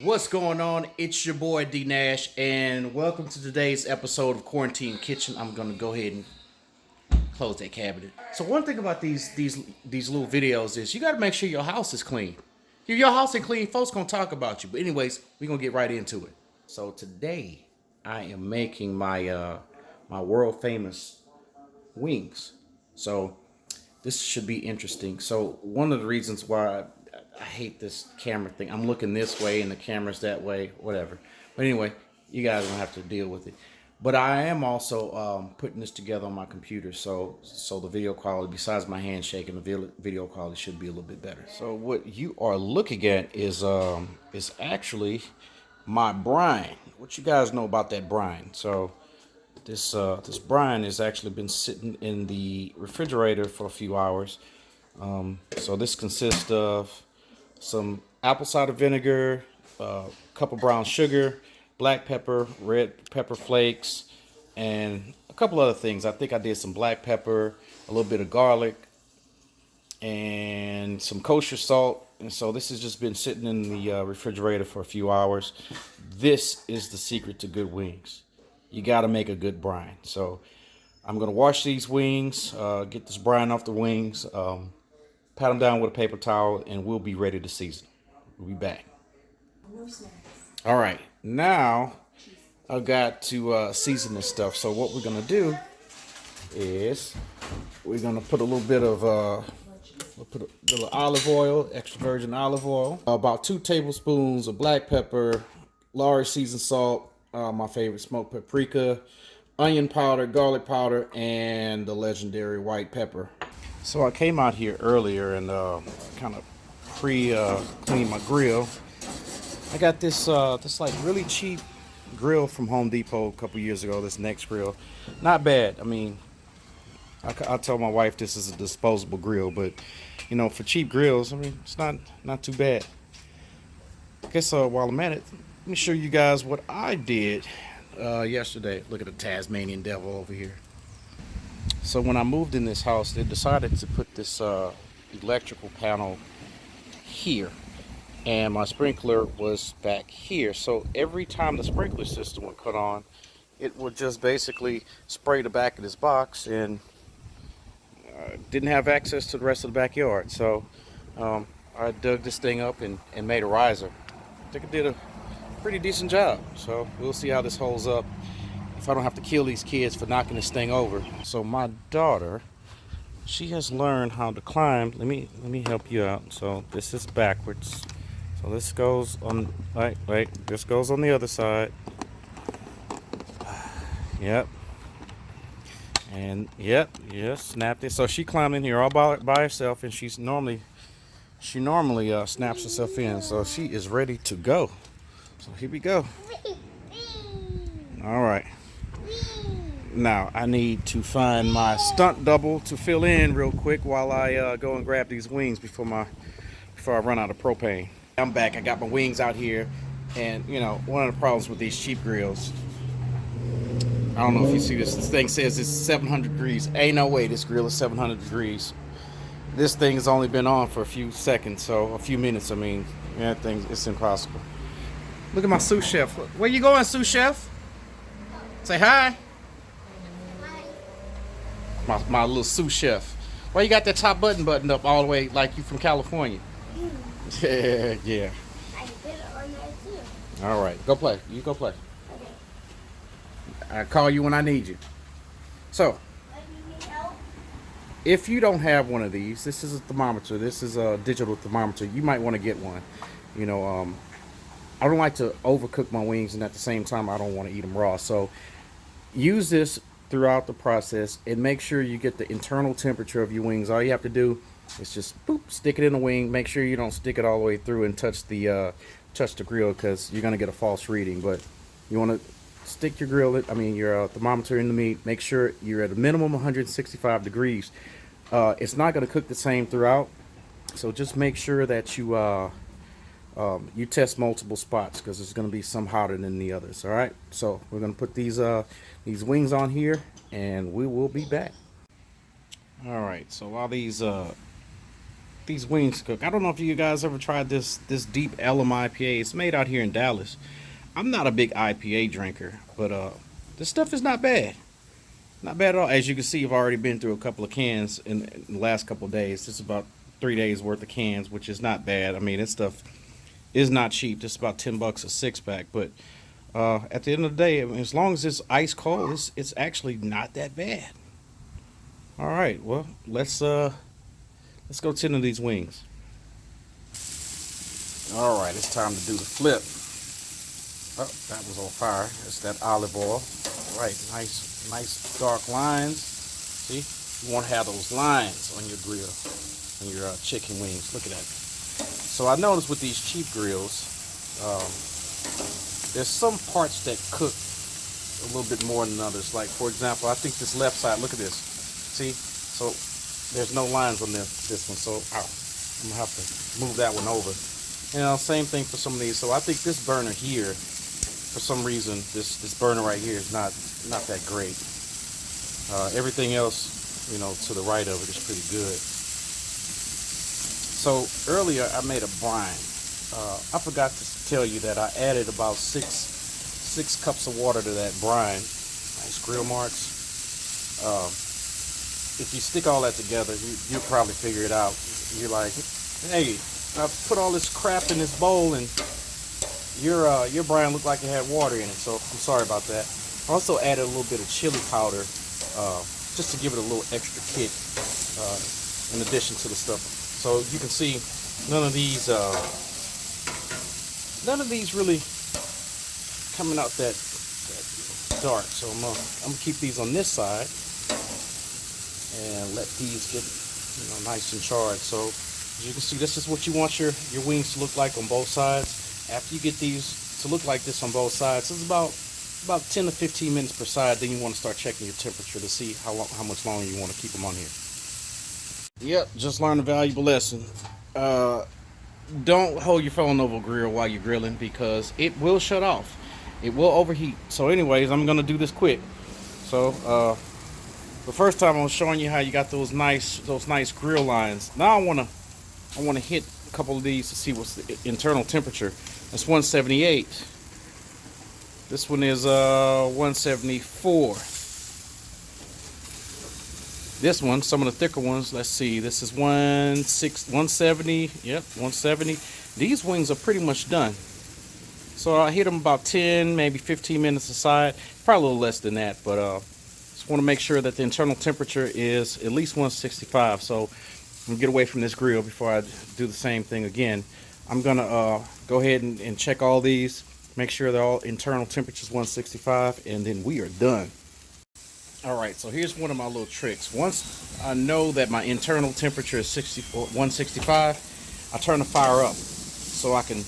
What's going on? It's your boy D Nash, and welcome to today's episode of Quarantine Kitchen. I'm gonna go ahead and close that cabinet. So one thing about these little videos is you got to make sure your house is clean. If your house ain't clean, folks gonna talk about you. But anyways, we're gonna get right into it. So today I am making my world famous wings. So this should be interesting. So one of the reasons why I hate this camera thing, I'm looking this way and the camera's that way, whatever. But anyway, you guys don't have to deal with it. But I am also putting this together on my computer, so the video quality, besides my hand shaking, the video quality should be a little bit better. So what you are looking at is actually my brine. What you guys know about that brine? So this brine has actually been sitting in the refrigerator for a few hours. So this consists of some apple cider vinegar, a cup of brown sugar, black pepper, red pepper flakes, and a couple other things. I think I did some black pepper, a little bit of garlic, and some kosher salt. And so this has just been sitting in the refrigerator for a few hours. This is the secret to good wings. You got to make a good brine. So I'm going to wash these wings, get this brine off the wings, pat them down with a paper towel, and we'll be ready to season. We'll be back. All right, now I've got to season this stuff. So what we're going to do is we're going to put a little bit of we'll put a little olive oil, extra virgin olive oil, about 2 tablespoons of black pepper, large seasoned salt, my favorite smoked paprika, onion powder, garlic powder, and the legendary white pepper. So I came out here earlier and kind of cleaned my grill. I got this like really cheap grill from Home Depot a couple years ago. This Next grill, not bad. I mean, I told my wife this is a disposable grill, but you know, for cheap grills, I mean, it's not too bad. I guess while I'm at it, let me show you guys what I did yesterday. Look at the Tasmanian devil over here. So when I moved in this house, they decided to put this electrical panel here, and my sprinkler was back here. So every time the sprinkler system would cut on, it would just basically spray the back of this box, and didn't have access to the rest of the backyard. So I dug this thing up and made a riser. I think I did a pretty decent job. So we'll see how this holds up, if I don't have to kill these kids for knocking this thing over. So my daughter, she has learned how to climb. Let me help you out. So this is backwards. So this goes on, wait, this goes on the other side. Yep. And yep, snapped it. So she climbed in here all by herself, and she normally snaps herself in. So she is ready to go. So here we go. All right. Now I need to find my stunt double to fill in real quick while I go and grab these wings before I run out of propane. I'm back. I got my wings out here, and you know, one of the problems with these cheap grills, I don't know if you see this. This thing says it's 700 degrees. Ain't no way this grill is 700 degrees. This thing has only been on for a few seconds, so a few minutes. I mean, that thing, it's impossible. Look at my sous chef. Where you going, sous chef? Say hi. My little sous chef. Why you got that top button buttoned up all the way like you from California? Yeah, yeah. I put it on there too. All right, go play. You go play. I call you when I need you. So, if you don't have one of these, this is a thermometer. This is a digital thermometer. You might want to get one. You know, I don't like to overcook my wings, and at the same time, I don't want to eat them raw. So, use this throughout the process and make sure you get the internal temperature of your wings. All you have to do is just boop, stick it in the wing. Make sure you don't stick it all the way through and touch the grill, because you're gonna get a false reading. But you want to stick your your thermometer in the meat. Make sure you're at a minimum 165 degrees. It's not gonna cook the same throughout, so just make sure that you test multiple spots, because there's going to be some hotter than the others. All right, so we're going to put these wings on here, and we will be back. All right, so while these these wings cook. I don't know if you guys ever tried this Deep Ellum IPA. It's made out here in Dallas. I'm not a big IPA drinker, but this stuff is not bad. Not bad at all. As you can see, I've already been through a couple of cans in the last couple of days. This is about 3 days worth of cans, which is not bad. I mean, this stuff is not cheap. This is about $10 a 6-pack. But at the end of the day, I mean, as long as it's ice cold, it's actually not that bad. All right, well, let's go tend to these wings. All right, it's time to do the flip. Oh, that was on fire. It's that olive oil. All right, nice dark lines. See, you want to have those lines on your grill, on your chicken wings. Look at that. So I noticed with these cheap grills, there's some parts that cook a little bit more than others. Like, for example, I think this left side, look at this. See? So there's no lines on this one. So I'm going to have to move that one over. You know, same thing for some of these. So I think this burner here, for some reason, this burner right here is not that great. Everything else, you know, to the right of it is pretty good. So earlier I made a brine. I forgot to tell you that I added about six cups of water to that brine. Nice grill marks. If you stick all that together, you'll probably figure it out. You're like, hey, I put all this crap in this bowl and your brine looked like it had water in it. So I'm sorry about that. I also added a little bit of chili powder just to give it a little extra kick in addition to the stuff. So you can see none of these really coming out that dark. So I'm gonna keep these on this side and let these get, you know, nice and charred. So as you can see, this is what you want your wings to look like on both sides. After you get these to look like this on both sides, it's about 10 to 15 minutes per side. Then you want to start checking your temperature to see how much longer you want to keep them on here. Yep, just learned a valuable lesson. Don't hold your phone over a grill while you're grilling because it will shut off. It will overheat. So anyways, I'm gonna do this quick. So the first time I was showing you how you got those nice grill lines. Now I wanna hit a couple of these to see what's the internal temperature. That's 178. This one is 174. This one, some of the thicker ones, let's see. This is 170. Yep, 170. These wings are pretty much done. So I hit them about 10, maybe 15 minutes aside. Probably a little less than that, but just want to make sure that the internal temperature is at least 165. So I'm gonna get away from this grill before I do the same thing again. I'm gonna go ahead and check all these, make sure they're all internal temperatures 165, and then we are done. All right, so here's one of my little tricks. Once I know that my internal temperature is 165, I turn the fire up so I can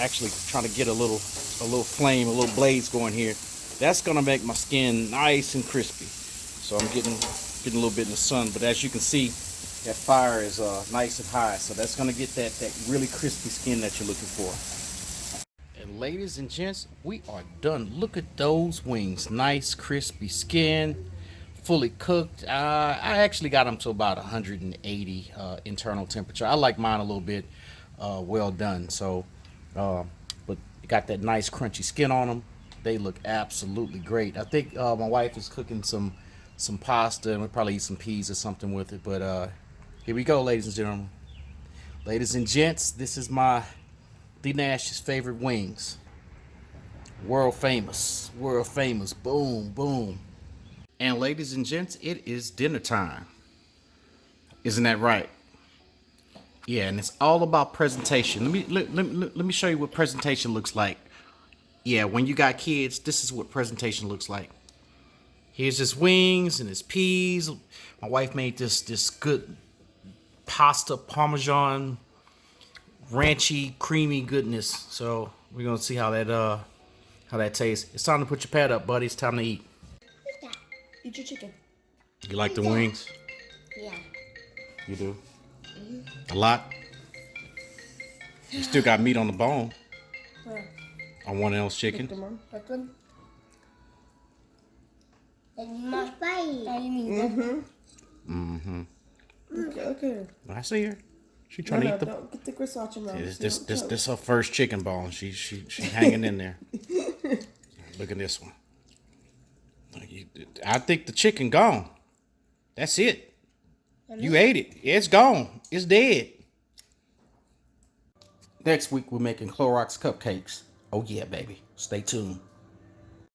actually try to get a little flame, a little blaze going here. That's gonna make my skin nice and crispy. So I'm getting a little bit in the sun, but as you can see, that fire is nice and high. So that's gonna get that really crispy skin that you're looking for. And ladies and gents, we are done. Look at those wings. Nice, crispy skin, fully cooked. I actually got them to about 180 internal temperature. I like mine a little bit well done. So, but you got that nice crunchy skin on them. They look absolutely great. I think my wife is cooking some pasta, and we'll probably eat some peas or something with it. But here we go, ladies and gentlemen. Ladies and gents, this is my D Nash's favorite wings. World famous. Boom, boom. And ladies and gents, it is dinner time. Isn't that right? Yeah, and it's all about presentation. Let me show you what presentation looks like. Yeah, when you got kids, this is what presentation looks like. Here's his wings and his peas. My wife made this good pasta parmesan ranchy, creamy goodness. So we're gonna see how that tastes. It's time to put your pad up, buddy. It's time to eat. Eat your chicken. You like the wings? Yeah. You do? A lot? You still got meat on the bone. Where? On one of those chicken. That one? Mm-hmm. Mm-hmm. Okay. I see her. She trying to eat the. Don't get the gristle out your mouth. This her first chicken bone. She hanging in there. Look at this one. I think the chicken gone. That's it. You ate it. It's gone. It's dead. Next week we're making Clorox cupcakes. Oh yeah, baby. Stay tuned.